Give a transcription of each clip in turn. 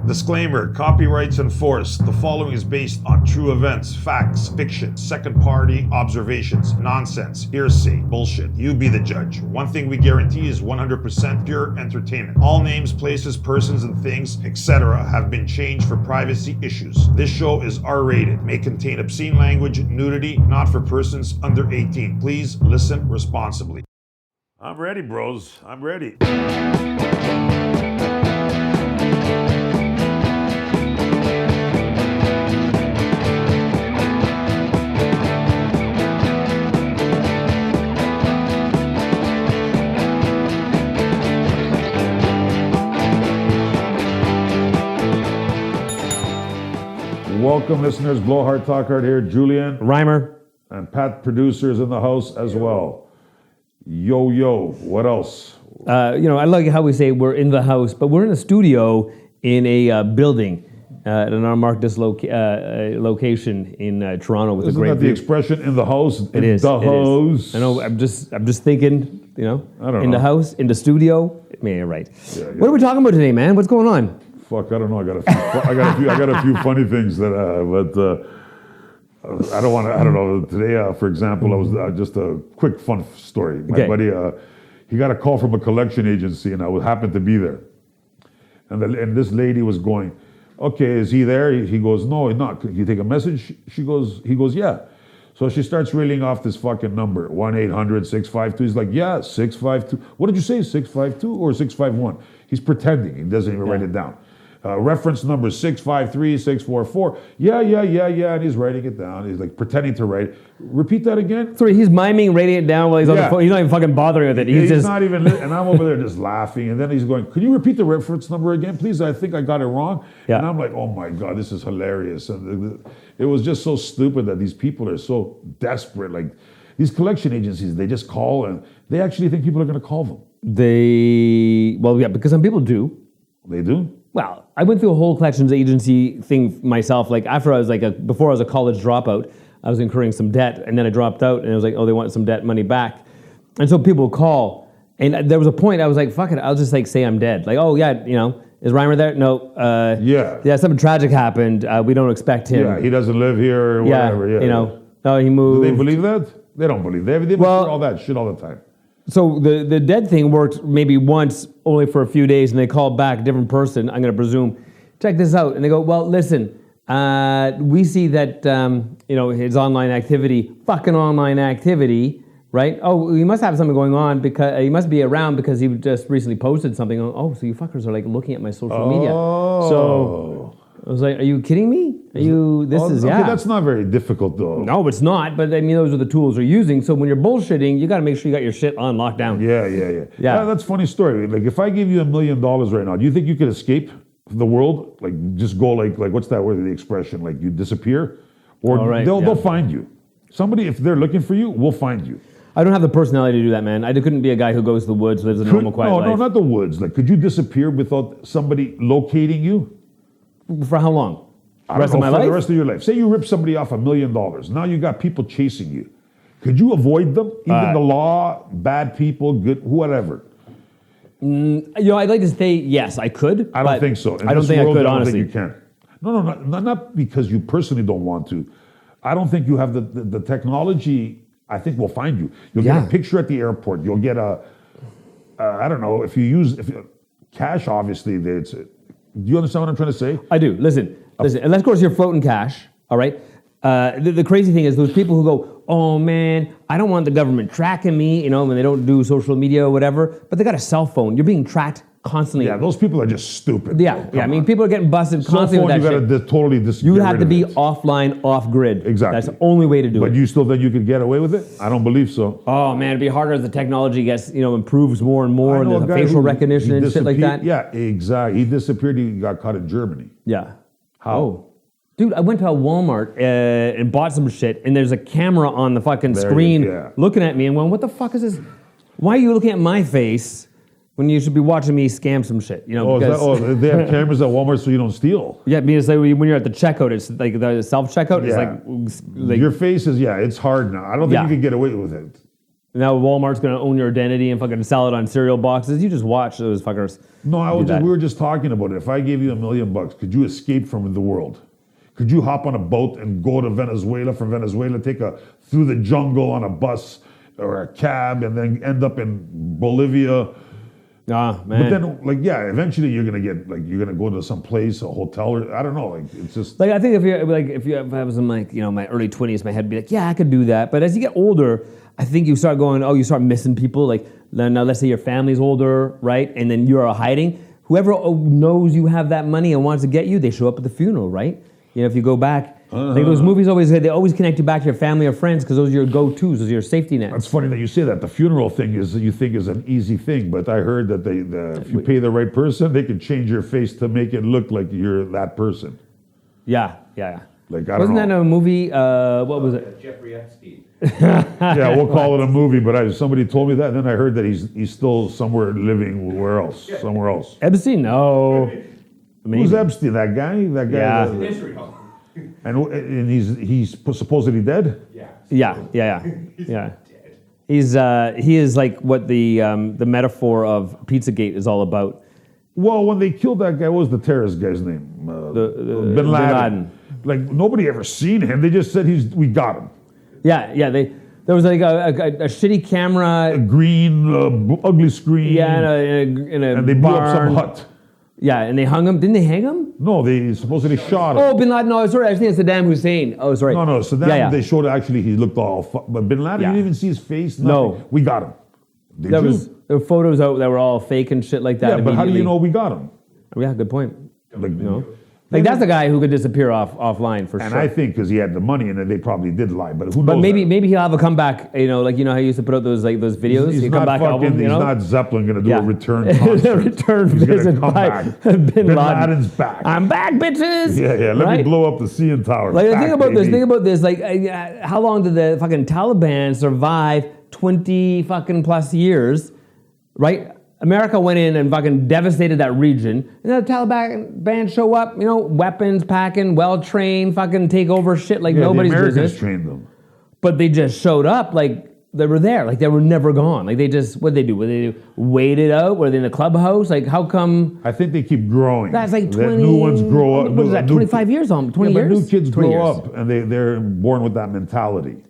Disclaimer, copyrights enforced. The following is based on true events, facts, fiction, second-party observations, nonsense, hearsay, bullshit. You be the judge. One thing we guarantee is 100% pure entertainment. All names, places, persons, and things, etc. have been changed for privacy issues. This show is R-rated, may contain obscene language, nudity, not for persons under 18. Please listen responsibly. I'm ready, bros. I'm ready. Welcome, listeners. Blowhard Talk Hard here. Julian, Rymer, and Pat, producers in the house as well. Yo, what else? I like how we say we're in the house, but we're in a studio in a building at an unmarked location in Toronto with Isn't a great that the view. expression in the house? It is. The house. I know. I'm just thinking. I don't in know. the house, in the studio. Yeah, right. Yeah. What are we talking about today, man? What's going on? Fuck, I don't know. I got a few funny things that, I don't want to. I don't know. Today, for example, I was just a quick fun story. My buddy, he got a call from a collection agency, and I happened to be there. And this lady was going, "Okay, is he there?" He goes, "No, he's not. Can you take a message?" He goes, "Yeah." So she starts reeling off this fucking number, 1-800-652. He's like, "Yeah, 652. What did you say, 652 or 651?" He's pretending. He doesn't even write it down. Reference number 653-644. Yeah. And he's writing it down. He's like pretending to write. Repeat that again. Sorry, he's miming, writing it down while he's on the phone. He's not even fucking bothering with it. He's just not even, and I'm over there just laughing. And then he's going, "Could you repeat the reference number again, please? I think I got it wrong." Yeah. And I'm like, "Oh my God, this is hilarious." And it was just so stupid that these people are so desperate. Like these collection agencies, they just call and they actually think people are going to call them. Because some people do. They do? Well, I went through a whole collections agency thing myself. Like after I was before I was a college dropout, I was incurring some debt, and then I dropped out, and I was like, oh, they want some debt money back, and so people would call, and there was a point I was like, fuck it, I'll just say I'm dead. Like, oh yeah, is Rymer there? No. Yeah, something tragic happened. We don't expect him. Yeah, he doesn't live here or whatever. Yeah, no, he moved. Do they believe that? They don't believe that. They believe all that shit all the time. So the dead thing worked maybe once, only for a few days, and they called back a different person, I'm going to presume, check this out. And they go, well, listen, we see that, his online activity, right? Oh, he must have something going on because he must be around because he just recently posted something. Oh, so you fuckers are like looking at my social media. So I was like, are you kidding me? That's not very difficult though. No, it's not, but I mean, those are the tools they're using. So when you're bullshitting, you got to make sure you got your shit on lockdown. Yeah, that's a funny story. Like if I gave you $1 million right now, do you think you could escape the world? Like just go like what's that word, the expression? Like you disappear? Or they'll find you. Somebody, if they're looking for you, will find you. I don't have the personality to do that, man. I couldn't be a guy who goes to the woods, lives a normal, quiet life. No, not the woods. Like, could you disappear without somebody locating you? For how long? For the rest of your life. Say you rip somebody off $1 million. Now you got people chasing you. Could you avoid them? Even the law, bad people, good, whatever. I'd like to say yes, I could. I don't think so. I don't think I could, honestly. I don't think you can. No, not because you personally don't want to. I don't think you have the technology. I think will find you. You'll get a picture at the airport. You'll get I don't know, if you use cash, obviously, do you understand what I'm trying to say? I do. Listen. Unless, of course, you're floating cash, all right? The crazy thing is those people who go, oh, man, I don't want the government tracking me, when they don't do social media or whatever, but they got a cell phone. You're being tracked constantly. Yeah, those people are just stupid. I mean, people are getting busted constantly with that shit. You got to totally You have to be offline, off-grid. Exactly. That's the only way to do it. But you still think you could get away with it? I don't believe so. Oh, man, it'd be harder as the technology gets, improves more and more, and the facial recognition and shit like that. Yeah, exactly. He disappeared. He got caught in Germany. Yeah. How? Oh. Dude, I went to a Walmart and bought some shit, and there's a camera on the fucking screen looking at me and going, what the fuck is this? Why are you looking at my face when you should be watching me scam some shit? They have cameras at Walmart so you don't steal. Yeah, because when you're at the checkout, it's like the self-checkout, it's like your face is, it's hard now. I don't think you can get away with it. Now Walmart's going to own your identity and fucking sell it on cereal boxes. You just watch those fuckers. No, we were just talking about it. If I gave you $1 million, could you escape from the world? Could you hop on a boat and go to Venezuela, from Venezuela, through the jungle on a bus or a cab, and then end up in Bolivia? Ah, man. But then, eventually you're gonna go to some place, a hotel, or I don't know. It's just I think if I was in my early 20s, my head would be like, yeah, I could do that. But as you get older, I think you start going, you start missing people. Like now, let's say your family's older, right? And then you're hiding. Whoever knows you have that money and wants to get you, they show up at the funeral, right? If you go back, like those movies they always connect you back to your family or friends because those are your go-tos, those are your safety nets. It's funny that you say that. The funeral thing is an easy thing, but I heard that if you pay the right person, they can change your face to make it look like you're that person. Yeah. Like, I don't know. Wasn't that a movie? What was it? Jeffrey Epstein. Yeah, we'll call it a movie, but somebody told me that, and then I heard that he's still somewhere living somewhere else. Epstein? No. Who's Epstein? That guy? Yeah. In Israel. And he's supposedly dead? Yeah. He is like what the metaphor of Pizzagate is all about. Well, when they killed that guy, what was the terrorist guy's name? Bin Laden. Like, nobody ever seen him. They just said we got him. Yeah. There was like a shitty camera. A green, ugly screen. Yeah, and they blew up some hut. Yeah, and they hung him. Didn't they hang him? No, they supposedly shot him. Oh, Bin Laden. No, sorry. I think it's Saddam Hussein. Oh, sorry. No. Saddam, they showed actually he looked all... But Bin Laden, you didn't even see his face. Nothing. No. We got him. There were photos out that were all fake and shit like that. Yeah, but how do you know we got him? Yeah, good point. Like, that's the guy who could disappear offline for sure. And I think because he had the money and they probably did lie, but who knows? But maybe he'll have a comeback. How you used to put out those videos. He's not comeback album. He's not Zeppelin going to do a return concert. Return he's going to come back. Bin Bin Laden's back. I'm back, bitches. Yeah. Let me blow up the CN Tower. Think about this. How long did the fucking Taliban survive? 20 fucking plus years, right? America went in and fucking devastated that region. And then the Taliban show up, weapons packing, well-trained, fucking take over shit like nobody's the Americans business. Trained them. But they just showed up like they were there. Like they were never gone. Like what'd they do? Wait it out? Were they in the clubhouse? Like how come? I think they keep growing. That's like 20... New ones grow up. What is that, 25 years on? 20 yeah, years? But new kids grow years. up and they're born with that mentality.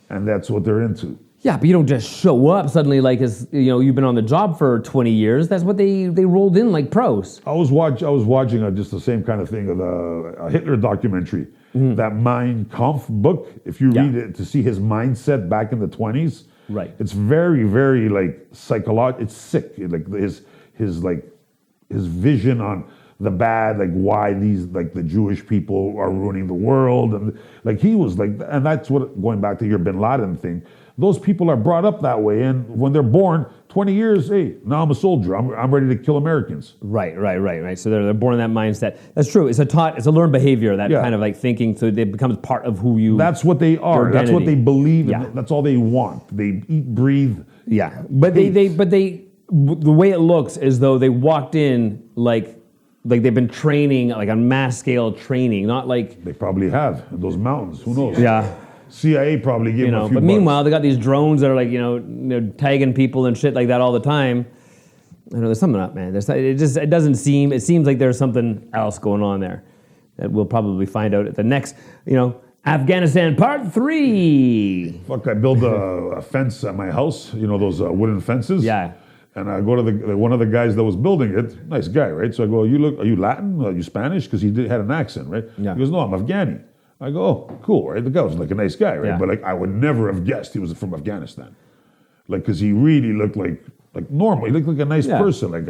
And that's what they're into. Yeah, but you don't just show up suddenly like you've been on the job for 20 years. That's what they rolled in like pros. I was watching just the same kind of thing of a Hitler documentary. Mm-hmm. That Mein Kampf book. If you read it to see his mindset back in the 20s, right? It's very, very like psychological. It's sick. Like his vision on the bad, like why these the Jewish people are ruining the world, and like he was like, and that's what going back to your Bin Laden thing. Those people are brought up that way, and when they're born, 20 years, hey, now I'm a soldier. I'm ready to kill Americans. Right. So they're born in that mindset. That's true. It's a learned behavior, that kind of like thinking, so it becomes part of who you. That's what they are. That's what they believe in. That's all they want. They eat, breathe. Yeah, but they the way it looks is though they walked in like they've been training like on mass scale training, not like they probably have in those mountains. Who knows? Yeah. CIA probably gave them a few but bucks. Meanwhile, they got these drones that are like, tagging people and shit like that all the time. I know there's something up, man. It seems like there's something else going on there that we'll probably find out at the next, Afghanistan Part 3. Fuck, I built a fence at my house, those wooden fences. Yeah. And I go to one of the guys that was building it, nice guy, right? So I go, are you Latin? Are you Spanish? Because he had an accent, right? Yeah. He goes, no, I'm Afghani. I go, oh, cool, right? The guy was like a nice guy, right? Yeah. But like I would never have guessed he was from Afghanistan. Like, because he really looked like normal. He looked like a nice person. Like,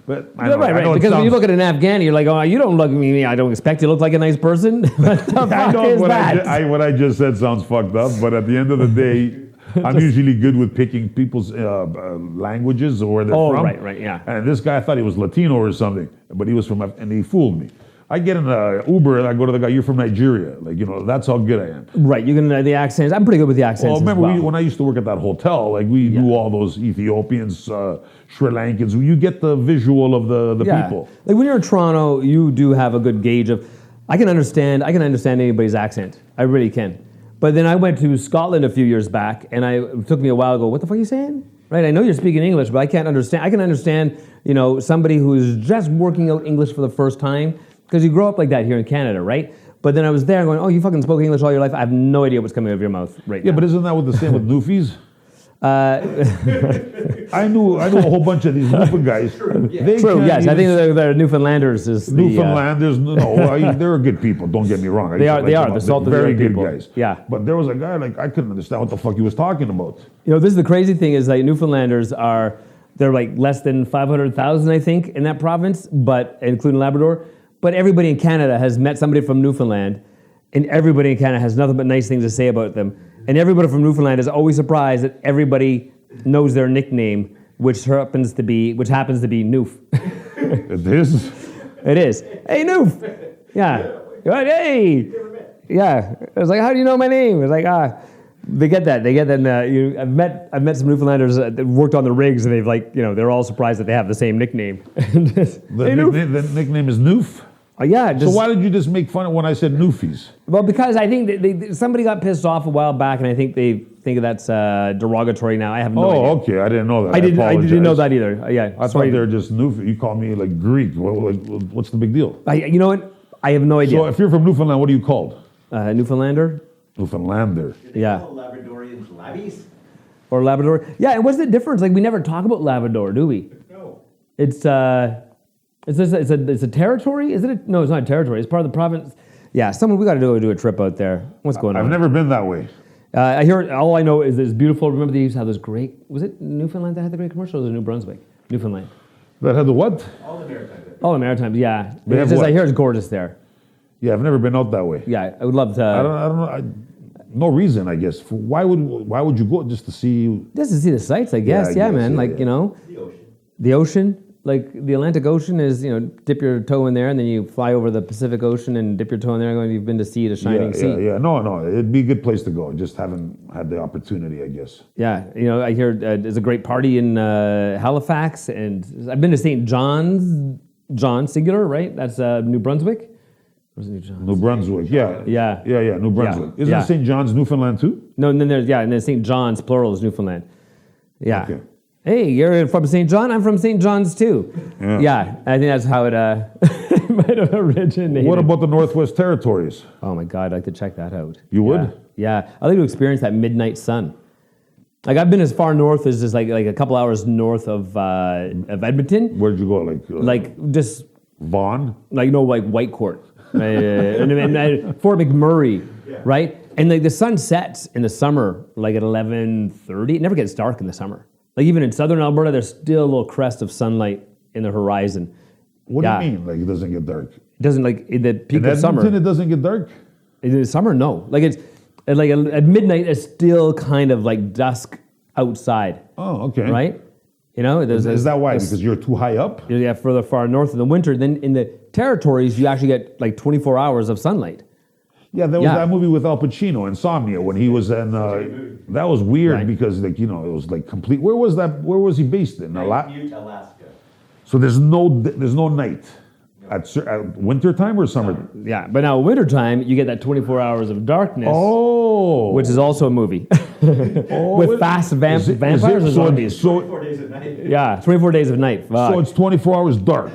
but I know, right. Because when you look at an Afghani, you're like, oh, you don't look at me. I don't expect you to look like a nice person. What the fuck is that? What I just said sounds fucked up, but at the end of the day, I'm usually good with picking people's languages or where they're from. Right, yeah. And this guy, I thought he was Latino or something, but he was from, and he fooled me. I get in an Uber and I go to the guy, you're from Nigeria. Like, that's how good I am. Right, you can the accents. I'm pretty good with the accents. Well, remember when I used to work at that hotel, like we knew all those Ethiopians, Sri Lankans. You get the visual of the people. Like when you're in Toronto, you do have a good gauge of. I can understand anybody's accent. I really can. But then I went to Scotland a few years back, and it took me a while to go, what the fuck are you saying? Right? I know you're speaking English, but I can't understand. I can understand, somebody who's just working out English for the first time, because you grow up like that here in Canada, right? But then I was there going, oh, you fucking spoke English all your life. I have no idea what's coming out of your mouth right now. Yeah, but isn't that what the same with Newfies? I knew a whole bunch of these Newfound guys. True, yes. I think they're Newfoundlanders is Newfoundlanders. They're good people. Don't get me wrong. They are. They're salted very good people. guys. Yeah. But there was a guy I couldn't understand what the fuck he was talking about. This is the crazy thing is like Newfoundlanders they're like less than 500,000 I think in that province, but including Labrador. But everybody in Canada has met somebody from Newfoundland, and everybody in Canada has nothing but nice things to say about them. And everybody from Newfoundland is always surprised that everybody knows their nickname, which happens to be Noof. It is? It is. Hey, Noof! Yeah. Hey! Yeah. I was like, how do you know my name? It's like, they get that. I've met some Newfoundlanders that worked on the rigs, and they're all surprised that they have the same nickname. The nickname is Noof? Yeah. So why did you just make fun of when I said Newfies? Well, because I think that somebody got pissed off a while back, and I think they think that's derogatory now. I have no idea. Oh, okay. I didn't know that. I didn't know that either. Yeah. I thought they were just Newfies. You call me like Greek. What's the big deal? You know what? I have no idea. So if you're from Newfoundland, what are you called? Newfoundlander? Newfoundlander. Yeah. Labradorians, Labbies? Or Labrador. Yeah, and what's the difference? Like, we never talk about Labrador, do we? No. It's a territory? Is it? No, it's not a territory. It's part of the province. Yeah, we got to do a trip out there. What's going on? I've never been that way. I hear. All I know is it's beautiful. Remember they used to have those great. Was it Newfoundland that had the great commercial? Or was it New Brunswick? Newfoundland. That had the what? All the Maritimes. All the Maritimes. Yeah. They have what? I hear it's gorgeous there. Yeah, I've never been out that way. Yeah, I would love to. I don't know. No reason, I guess. Why would you go just to see? Just to see the sights, I guess. Yeah, man. The ocean. The ocean. Like the Atlantic Ocean is, dip your toe in there, and then you fly over the Pacific Ocean and dip your toe in there, and you've been to see the shining sea. Yeah. No, it'd be a good place to go. Just haven't had the opportunity, I guess. Yeah, I hear there's a great party in Halifax, and I've been to St. John's, singular, right? That's New Brunswick. Where's New John's? New Brunswick, yeah. Yeah. New Brunswick. Isn't St. John's Newfoundland too? No, and then St. John's, plural, is Newfoundland. Yeah. Okay. Hey, you're from St. John? I'm from St. John's too. Yeah, I think that's how it might have originated. What about the Northwest Territories? Oh my God, I'd like to check that out. You would? Yeah. I'd like to experience that midnight sun. Like I've been as far north as just like a couple hours north of Edmonton. Where'd you go? Like just Vaughan? like Whitecourt. and Fort McMurray, right? And like the sun sets in the summer like at 11:30. It never gets dark in the summer. Like even in southern Alberta, there's still a little crest of sunlight in the horizon. What do you mean? Like it doesn't get dark? It doesn't like in the peak in of summer. It doesn't get dark? In the summer, no. Like it's like at midnight, it's still kind of like dusk outside. Oh, okay. Right? Is that why? Because you're too high up? Yeah, further far north in the winter. Then in the territories, you actually get like 24 hours of sunlight. Yeah, there was that movie with Al Pacino, Insomnia, when he was in. That was weird because, it was like complete. Where was that? Where was he based in? Alaska. So there's no night at winter time or summer. Yeah, but now winter time, you get that 24 hours of darkness. Oh, which is also a movie with fast vampires or zombies. 24 days of night. Yeah, 24 days of night. Fuck. So it's 24 hours dark.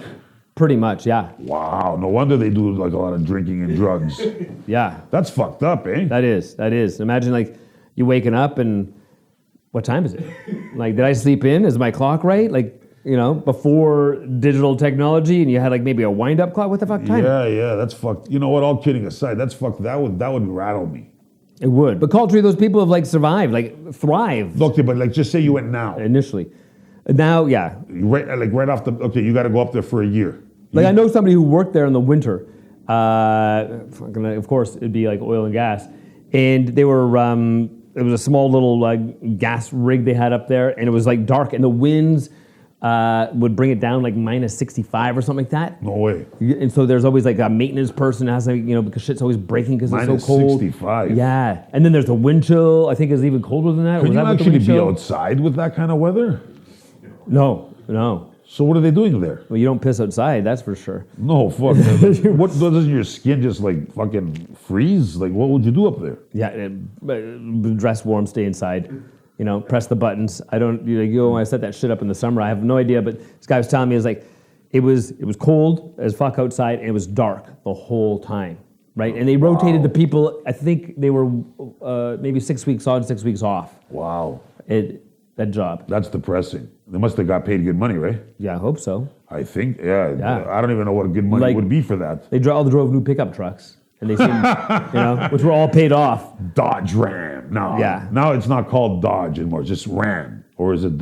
Pretty much, yeah. Wow, no wonder they do like a lot of drinking and drugs. Yeah. That's fucked up, eh? That is. Imagine like you waking up and what time is it? Like, did I sleep in? Is my clock right? Like, before digital technology and you had like maybe a wind-up clock? What the fuck time? Yeah, that's fucked. You know what, all kidding aside, that's fucked. That would rattle me. It would. But culturally, those people have like survived, like thrived. Okay, but like just say you went now. Initially. Now, yeah. Right off the, okay, you got to go up there for a year. Like I know somebody who worked there in the winter. Of course, it'd be like oil and gas. And they were, it was a small little gas rig they had up there. And it was like dark. And the winds would bring it down like minus 65 or something like that. No way. And so there's always like a maintenance person that has to, because shit's always breaking because it's so cold. Minus 65. Yeah. And then there's the wind chill. I think it's even colder than that. Could you actually be outside with that kind of weather? No. So what are they doing there? Well, you don't piss outside, that's for sure. No, fuck. What doesn't your skin just like fucking freeze? Like, what would you do up there? Yeah, dress warm, stay inside. You know, press the buttons. I don't. When I set that shit up in the summer, I have no idea. But this guy was telling me, it was cold as fuck outside, and it was dark the whole time, right? And they rotated the people. I think they were maybe 6 weeks on, 6 weeks off. Wow. That job. That's depressing. They must have got paid good money, right? Yeah, I hope so. I think, yeah. I don't even know what good money would be for that. They all drove new pickup trucks, and they seemed, which were all paid off. Dodge Ram. No. Yeah. Now it's not called Dodge anymore. It's just Ram. Or is it?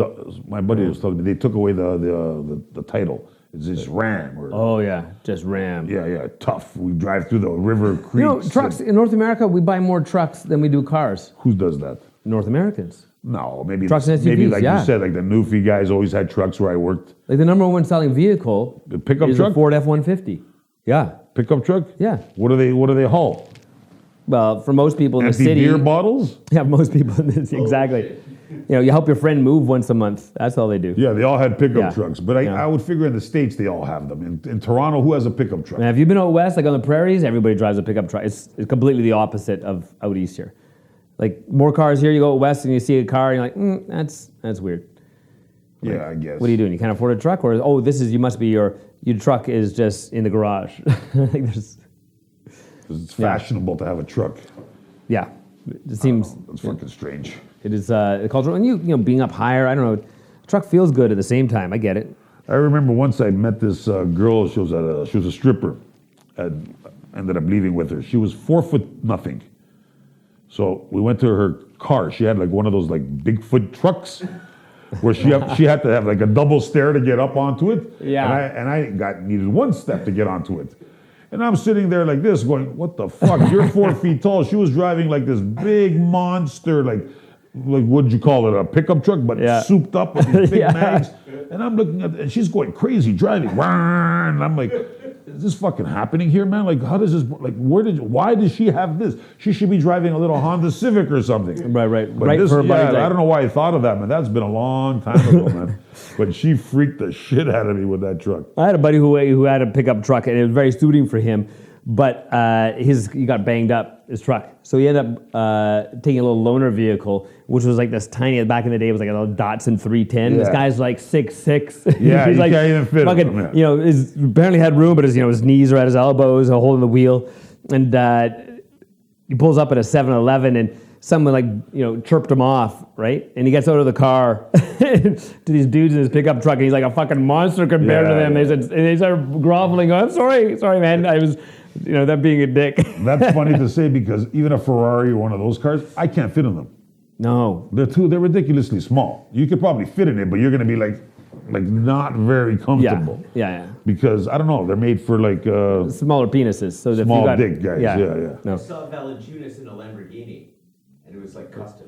My buddy was telling me they took away the title. It's just Ram. Oh yeah, just Ram. Yeah. Tough. We drive through the river creeks. Trucks in North America, we buy more trucks than we do cars. Who does that? North Americans. No, maybe Trucks and SUVs, maybe like yeah. you said, like the Newfie guys always had trucks where I worked. Like the number one selling vehicle The pickup is truck? a Ford F-150. Yeah. Pickup truck? Yeah. What do they haul? Well, for most people in Empty the city, beer bottles? yeah, most people in this exactly. You help your friend move once a month. That's all they do. Yeah, they all had pickup Yeah. trucks. But I would figure in the States they all have them. In Toronto, who has a pickup truck? And have you been out west, like on the prairies? Everybody drives a pickup truck. It's completely the opposite of out east here. Like more cars here. You go out west and you see a car, and you're like, that's weird. Yeah, I guess. What are you doing? You can't afford a truck, or you must be your truck is just in the garage. Like It's fashionable to have a truck. yeah, it seems It's fucking strange. it is cultural, and you know being up higher. I don't know. Truck feels good at the same time. I get it. I remember once I met this girl. She was a stripper. I ended up leaving with her. She was 4'0" So we went to her car. She had like one of those like Bigfoot trucks, where she had to have like a double stair to get up onto it. Yeah. And I needed one step to get onto it. And I'm sitting there like this, going, "What the fuck? You're 4 feet tall." She was driving like this big monster, like what'd you call it, a pickup truck, but souped up with these big mags. And I'm looking at, and she's going crazy driving. And I'm like, is this fucking happening here, man? Like, how does this, like, why does she have this? She should be driving a little Honda Civic or something. Right. But Right this, for a body I don't know why I thought of that, man. That's been a long time ago, man. But she freaked the shit out of me with that truck. I had a buddy who had a pickup truck, and it was very suiting for him. But he got banged up, his truck. So he ended up taking a little loaner vehicle, which was like this tiny, back in the day, it was like a little Datsun 310. This guy's like 6'6". Yeah, He's you like, can't even fit fucking, him. Yeah. His barely had room, but his knees are at his elbows, holding the wheel. And he pulls up at a 7-Eleven, and someone chirped him off, right? And he gets out of the car to these dudes in his pickup truck, and he's like a fucking monster compared to them. Yeah. They start groveling. I'm sorry, man. I was, that being a dick. That's funny to say, because even a Ferrari or one of those cars, I can't fit in them. No. They're ridiculously small. You could probably fit in it, but you're going to be like not very comfortable. Yeah. Because I don't know, they're made for like Smaller penises. So that if small you got, dick guys. Yeah. I No. saw Valanciunas in a Lamborghini, and it was like custom.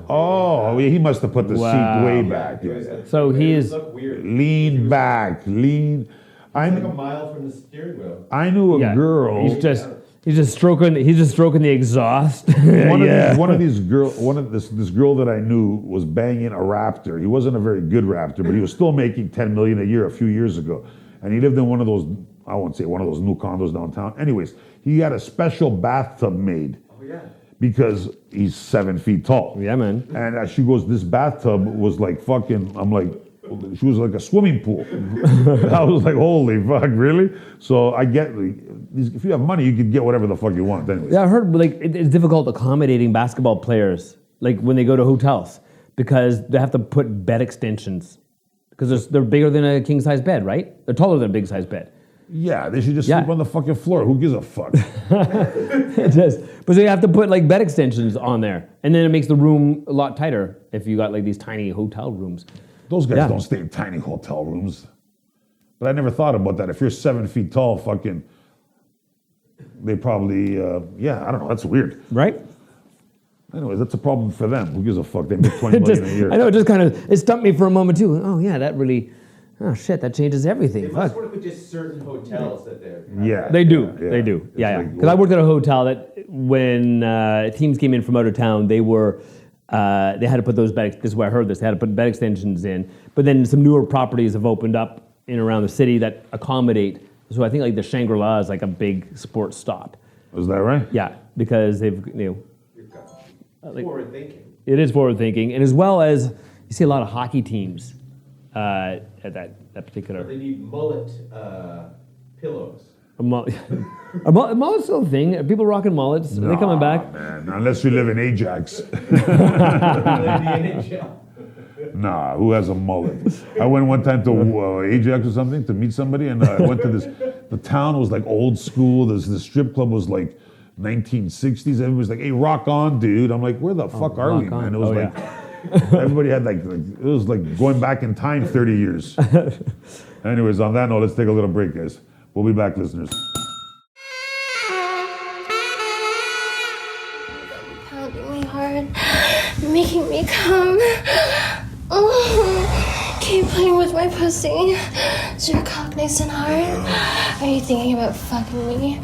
Oh, he must have put the Wow. seat way Yeah, back. it was Yeah. like, So he it is looked weird. Lean back, lean. It's like a mile from the steering wheel. I knew a girl. He's just stroking the exhaust. One of these this girl that I knew was banging a Raptor. He wasn't a very good Raptor, but he was still making $10 million a year a few years ago. And he lived in one of those, I won't say one of those new condos downtown. Anyways, he had a special bathtub made. Oh yeah. Because he's 7 feet tall. Yeah, man. And as she goes, this bathtub was like fucking, I'm like, she was like a swimming pool. I was like, holy fuck, really? So I get, if you have money, you can get whatever the fuck you want anyways. Yeah, I heard it's difficult accommodating basketball players when they go to hotels, because they have to put bed extensions, because they're bigger than a king size bed, right? They're taller than a big size bed. Yeah, they should just sleep on the fucking floor. Who gives a fuck? But so you have to put bed extensions on there, and then it makes the room a lot tighter if you got these tiny hotel rooms. Those guys don't stay in tiny hotel rooms. But I never thought about that. If you're 7 feet tall, fucking, they probably, I don't know. That's weird. Right? Anyways, that's a problem for them. Who gives a fuck? They make $20 million a year. I know, it stumped me for a moment too. Oh yeah, that really, oh shit, that changes everything. They Fuck. must work with just certain hotels that they're. Yeah. They do. Yeah. They do. It's Yeah. like, Because I worked at a hotel that when teams came in from out of town, they were They had to put those bed. This is where I heard this. They had to put bed extensions in. But then some newer properties have opened up in and around the city that accommodate. So I think like the Shangri-La is like a big sports stop. Is that right? Yeah, because they've You've got like- forward thinking. it is forward thinking, and as well as you see a lot of hockey teams at that particular. They need mullet pillows. A mullet's still a thing. Are people rocking mullets? Are they coming back? Man, unless you live in Ajax. In the NHL. Nah, who has a mullet? I went one time to Ajax or something to meet somebody, and I went to this. The town was like old school. The strip club was like 1960s. Everybody was like, "Hey, rock on, dude!" I'm like, "Where the fuck are we, rock on. man?" It was Oh, like everybody had like it was like going back in time 30 years. Anyways, on that note, let's take a little break, guys. We'll be back, listeners. Pounding me hard, making me come. Keep playing with my pussy. Is your cock nice and hard? Are you thinking about fucking me?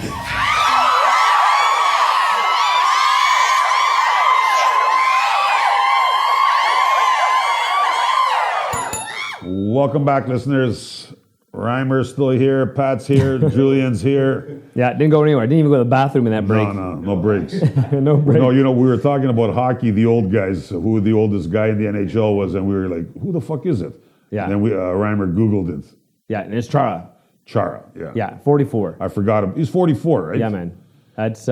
Welcome back, listeners. Rymer's still here, Pat's here, Julian's here. Yeah, didn't go anywhere. Didn't even go to the bathroom in that break. No breaks. No break. No, you know, we were talking about hockey, the old guys, who the oldest guy in the NHL was, and we were like, who the fuck is it? Yeah. And then Rymer Googled it. Yeah, and it's Chara. Chara, yeah. Yeah, 44. I forgot him. He's 44, right? Yeah, man. That's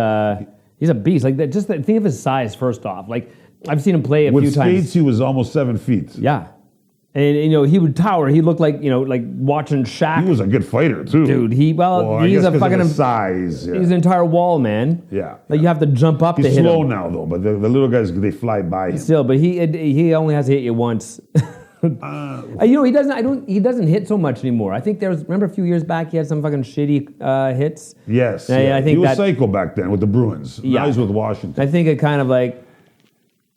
he's a beast. Like that. Just think of his size. First off, like I've seen him play a With few skates, times. he was almost 7 feet. Yeah, and you know he would tower. He looked like like watching Shaq. He was a good fighter, too. Dude, I he's guess a 'cause of fucking his size. Yeah. He's an entire wall, man. Yeah, Like you have to jump up to He's hit slow him. now, though, but the little guys, they fly by him. Still, but he only has to hit you once. He doesn't. He doesn't hit so much anymore. I think remember a few years back he had some fucking shitty hits. Yes. I think he was that- psycho back then with the Bruins. Yeah. Now he's with Washington. I think it kind of like,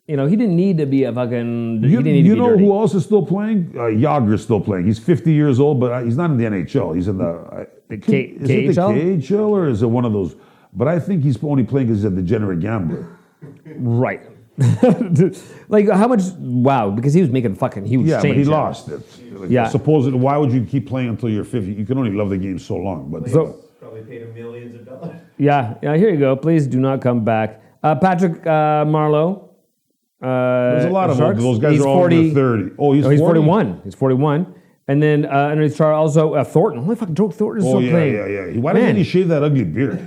he didn't need to be a fucking. He You, didn't need to you be know dirty. who else is still playing? Yager's still playing. He's 50 years old, but he's not in the NHL. He's in the is it the KHL? KHL or is it one of those? But I think he's only playing because he's a degenerate gambler. Right. Like how much? Wow, because he was making fucking huge Yeah, change. but he lost it. Like, Yeah. Supposedly, why would you keep playing until you're 50? You can only love the game so long. But Probably paid him millions of dollars. Yeah. Here you go. Please do not come back. Patrick Marlowe. there's a lot of them. Sharks. Those guys He's are all 40. in their 30. Oh, he's 40. 40? 41. He's 41. And then underneath Char also Thornton. Holy fuck, Joe Thornton is Oh, still yeah, playing. yeah. Why doesn't he shave that ugly beard?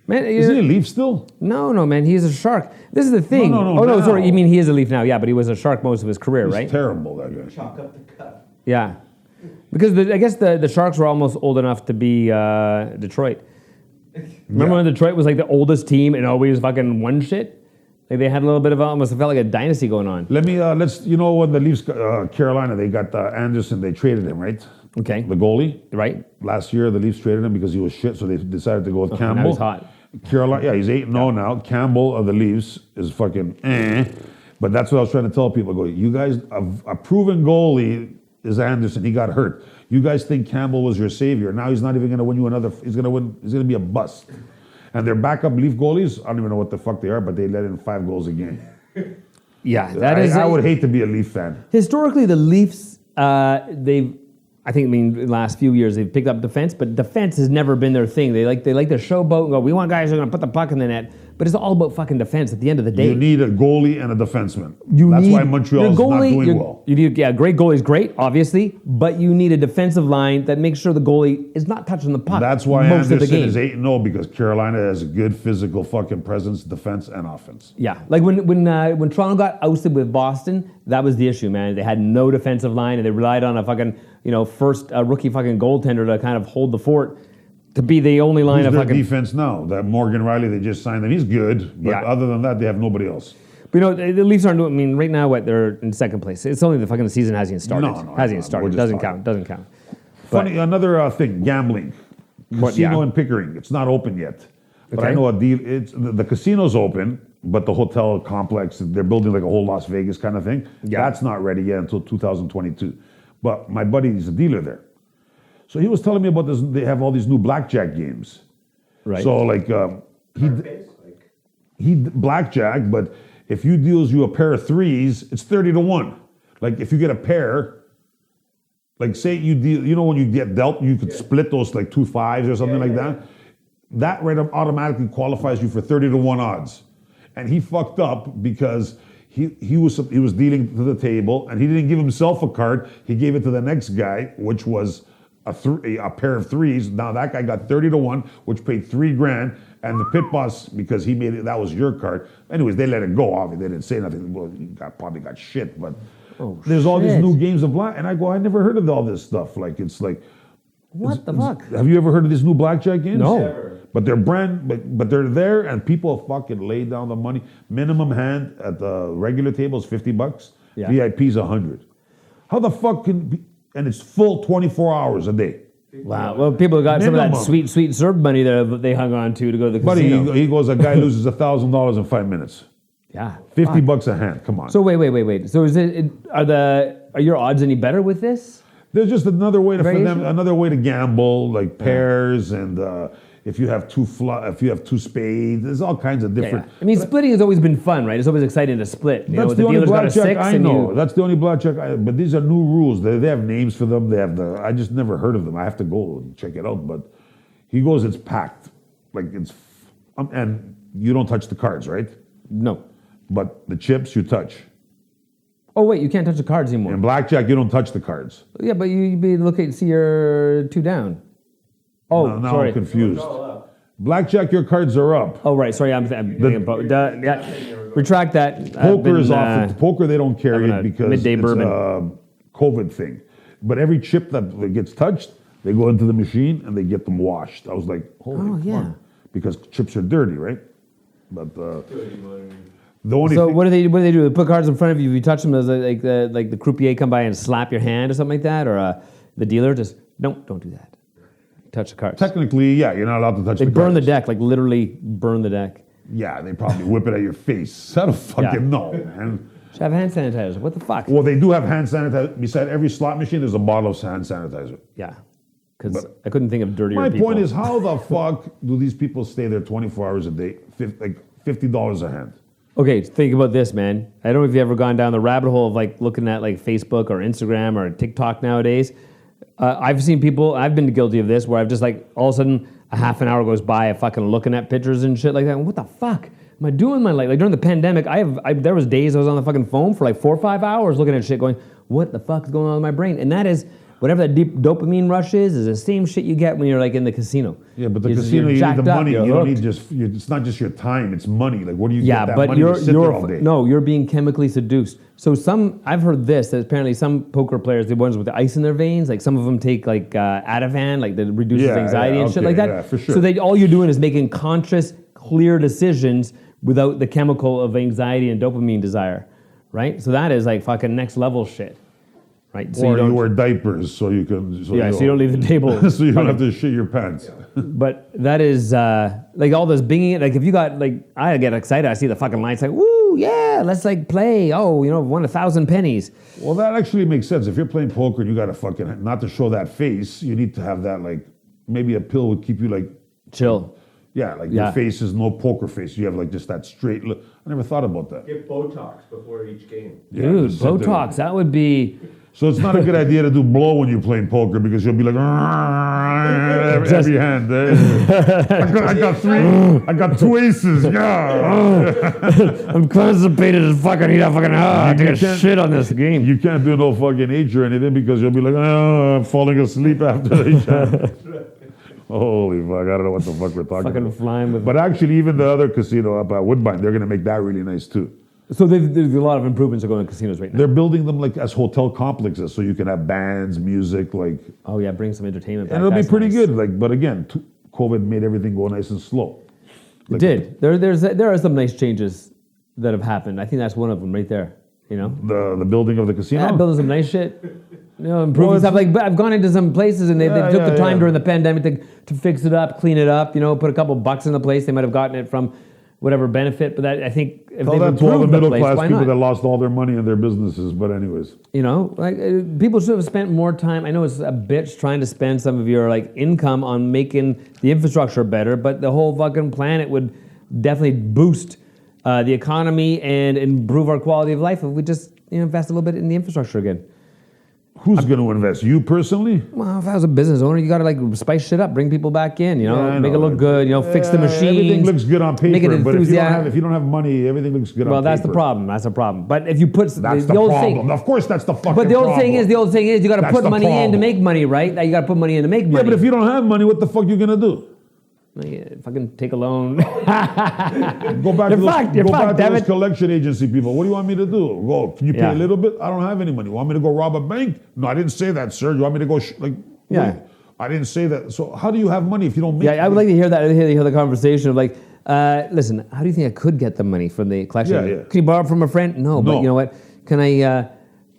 Man, Isn't he a Leaf still? No, man. He's a Shark. This is the thing. No, oh, no, now. sorry. You mean he is a Leaf now? Yeah, but he was a Shark most of his career, He's right? terrible, that guy. Chalk up the cut. Yeah. Because I guess the Sharks were almost old enough to be Detroit. Remember when Detroit was like the oldest team and always fucking won shit? Like they had a little bit of almost felt like a dynasty going on. Let's when the Leafs, Carolina, they got Anderson, they traded him, right? Okay. The goalie. Right? Last year, the Leafs traded him because he was shit, so they decided to go with Campbell. Now he's hot. Carolina, yeah, he's 8-0 now. Campbell of the Leafs is fucking But that's what I was trying to tell people. Go, you guys, a proven goalie is Anderson. He got hurt. You guys think Campbell was your savior. Now he's not even going to win you another. He's going to be a bust. And their backup Leaf goalies, I don't even know what the fuck they are, but they let in 5 goals a game. Yeah, that is. I would hate to be a Leaf fan. Historically, the Leafs, the last few years they've picked up defense, but defense has never been their thing. They like to showboat and go, we want guys who are going to put the puck in the net, but it's all about fucking defense at the end of the day. You need a goalie and a defenseman. You That's need why Montreal's your not doing your- well. You need, great goalie is great, obviously, but you need a defensive line that makes sure the goalie is not touching the puck. That's why most of the Anderson game. is 8-0 because Carolina has a good physical fucking presence, defense and offense. Yeah, like when Toronto got ousted with Boston, that was the issue, man. They had no defensive line and they relied on a fucking first rookie fucking goaltender to kind of hold the fort. To be the only line Who's of their fucking. defense now? That Morgan Riley, they just signed him. He's good, but Yeah. other than that, they have nobody else. But the Leafs aren't doing. I mean, right now, they're in second place. It's only the fucking season hasn't even started. No, hasn't even we're started. just Doesn't talking. count. Doesn't count. Funny, another thing, gambling. Casino yeah. in Pickering. It's not open yet. But Okay. I know a deal. The casino's open, but the hotel complex, they're building like a whole Las Vegas kind of thing. Yeah. That's not ready yet until 2022. But my buddy is a dealer there. So he was telling me about this. They have all these new blackjack games. Right. So like Face, like, he blackjack, but If you deals you a pair of threes, it's 30-1. Like if you get a pair, like say you deal, you know when you get dealt, you could split those like 2 5s or something like that. That right up automatically qualifies you for 30-1 odds. And he fucked up because he was dealing to the table and he didn't give himself a card. He gave it to the next guy, which was a pair of threes. Now that guy got 30-1, which paid $3,000. And the pit boss, because he made it, that was your card. Anyways, they let it go. Obviously, they didn't say nothing. Well, you probably got shit, but there's all these new games of black. And I go, I never heard of all this stuff. Like it's like, what the fuck? Have you ever heard of these new blackjack games? No. Never. But they're but they're there, and people fucking lay down the money. Minimum hand at the regular table is $50. Yeah. VIP's 100. How the fuck and it's full 24 hours a day. Wow. Well, people got some of that Minimum. sweet Serb money there that they hung on to go to the Buddy, casino. he goes, a guy loses $1,000 in 5 minutes. Yeah. $50 a hand. Come on. So wait. So is are your odds any better with this? There's just another way for them, Variation? another way to gamble, like pairs, and if you have two spades, there's all kinds of different. I mean, splitting has always been fun, right? It's always exciting to split. You know, That's with the only dealer's got a blackjack 6 I and know. you. That's the only blackjack. But these are new rules. They have names for them. They have I just never heard of them. I have to go and check it out. But he goes, it's packed, like it's, and you don't touch the cards, right? No. But the chips you touch. Oh wait, you can't touch the cards anymore. In blackjack, you don't touch the cards. Yeah, but you see your 2 down. Oh, Now sorry. I'm confused. Blackjack, your cards are up. Oh right, sorry. I'm thinking about yeah. Retract that. Poker is off. Poker, they don't carry having it a because midday it's bourbon. a COVID thing. But every chip that gets touched, they go into the machine and they get them washed. I was like, holy fuck. yeah. Because chips are dirty, right? But the only So thing, what do they do? They put cards in front of you. If you touch them, does like the croupier come by and slap your hand or something like that, or the dealer just don't do that. Touch the cards. technically, yeah, you're not allowed to touch They the burn the cards. deck, like literally burn the deck. Yeah, they probably whip it at your face. I don't fucking know, man. Should have hand sanitizer. What the fuck? Well, they do have hand sanitizer. Beside every slot machine, there's a bottle of hand sanitizer. Yeah, because I couldn't think of dirtier My people. point is, how the fuck do these people stay there 24 hours a day, like $50 a hand? Okay, think about this, man. I don't know if you've ever gone down the rabbit hole of like looking at like Facebook or Instagram or TikTok nowadays. I've seen people, I've been guilty of this, where I've just like, all of a sudden, a half an hour goes by, I'm fucking looking at pictures and shit like that. What the fuck am I doing with my life? Like during the pandemic, there was days I was on the fucking phone for like 4 or 5 hours looking at shit going, what the fuck is going on with my brain? And that is, whatever that deep dopamine rush is the same shit you get when you're like in the casino. Yeah, but the You're casino, you need jacked the up, money. you're You don't hooked. need it's not just your time, it's money. Like, what do you Yeah, get that but money to sit there all day? you're being chemically seduced. So I've heard this, that apparently some poker players, the ones with the ice in their veins, like some of them take like Ativan, like that reduces Yeah, anxiety yeah, and shit okay, like that. yeah, for sure. So all you're doing is making conscious, clear decisions without the chemical of anxiety and dopamine desire, right? So that is like fucking next level shit, right? So Or you wear diapers so you can. So so you don't leave the table. so you don't have to shit your pants. But that is like all this binging. Like if you got like, I get excited. I see the fucking lights. Like, woo, yeah, let's like play. Oh, won 1,000 pennies. Well, that actually makes sense. If you're playing poker and you got to fucking not to show that face, you need to have that like maybe a pill would keep you like Chill. yeah, like Yeah. your face is no poker face. You have like just that straight look. I never thought about that. Get Botox before each game. Yeah, Dude, just sit there. Botox. That would be. So it's not a good idea to do blow when you're playing poker because you'll be like every hand. I got 2 aces. Yeah. I'm constipated as fucking. Need a fucking. I take a shit on this game. You can't do no fucking H or anything because you'll be like, I'm falling asleep after each hand. Holy fuck! I don't know what the fuck we're talking Fucking about. flying with. But actually, even the other casino up at Woodbine, they're gonna make that really nice too. So there's a lot of improvements are going to casinos right now. They're building them like as hotel complexes, so you can have bands, music, like, Oh yeah, bring some entertainment back. and it'll be That's pretty nice. good. Like, but again, COVID made everything go nice and slow. It did. There are some nice changes that have happened. I think that's one of them right there. The building of the casino. Yeah, building some nice shit. Improving Well, stuff. Like I've gone into some places and they Yeah, took the time yeah. during the pandemic to fix it up, clean it up. Put a couple bucks in the place. They might have gotten it from whatever benefit, but that I think if Tell they've that to all the improved middle place, class why people not? that lost all their money in their businesses. But anyways, People should have spent more time. I know it's a bitch trying to spend some of your income on making the infrastructure better, but the whole fucking planet would definitely boost the economy and improve our quality of life if we just invest a little bit in the infrastructure again. Who's going to invest? You personally? Well, if I was a business owner, you got to like spice shit up, bring people back in, I make it know. look good, fix the machines. Everything looks good on make it paper, but enthusiastic. if you don't have money, everything looks good on paper. Well, that's the problem. That's the problem. But if you put That's the the old problem. thing, Of course, that's the fucking but the old problem. thing is, you got to That's put the money in to problem. make money, right? You got to put money in to make money. Yeah, but if you don't have money, what the fuck you gonna do? Fucking take a loan. Go back You're to fucked, you're go fucked, back to damn those it. collection agency people. What do you want me to do? Go? Can you pay Yeah. a little bit? I don't have any money. You want me to go rob a bank? No, I didn't say that, sir. You want me to go Yeah. I didn't say that. So how do you have money if you don't make? Yeah, I would like to hear that. Hear the conversation of like, listen, how do you think I could get the money from the collection? Yeah, yeah. Can you borrow it from a friend? No, but No. you know what? Can I?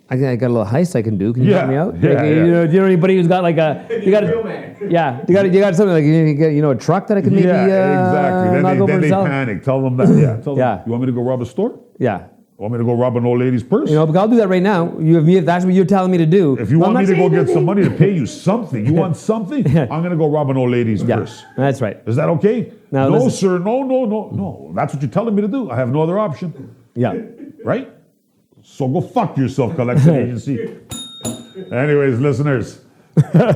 I got a little heist I can do. Can you Yeah, help me out? yeah, Like, yeah. do you know anybody who's got like a? You got Mailman. yeah. You got something like a truck that I could maybe exactly. Then knock they, over then and they sell? panic. Tell them that. Yeah. Tell them, Yeah. You want me to go rob a store? Yeah. Want me to go rob an old lady's purse? But I'll do that right now. If that's what you're telling me to do. If you Well, want I'm me not to go saying get anything. some money to pay you something, you want something? I'm gonna go rob an old lady's Yeah, purse. that's right. Is that okay? Now, no, listen. sir. No. That's what you're telling me to do. I have no other option. Yeah. Right? So go fuck yourself, collection agency. Anyways, listeners,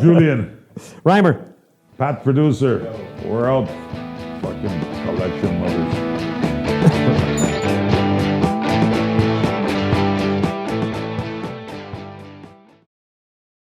Julian, Rymer. Pat producer, we're out. Fucking collection mothers.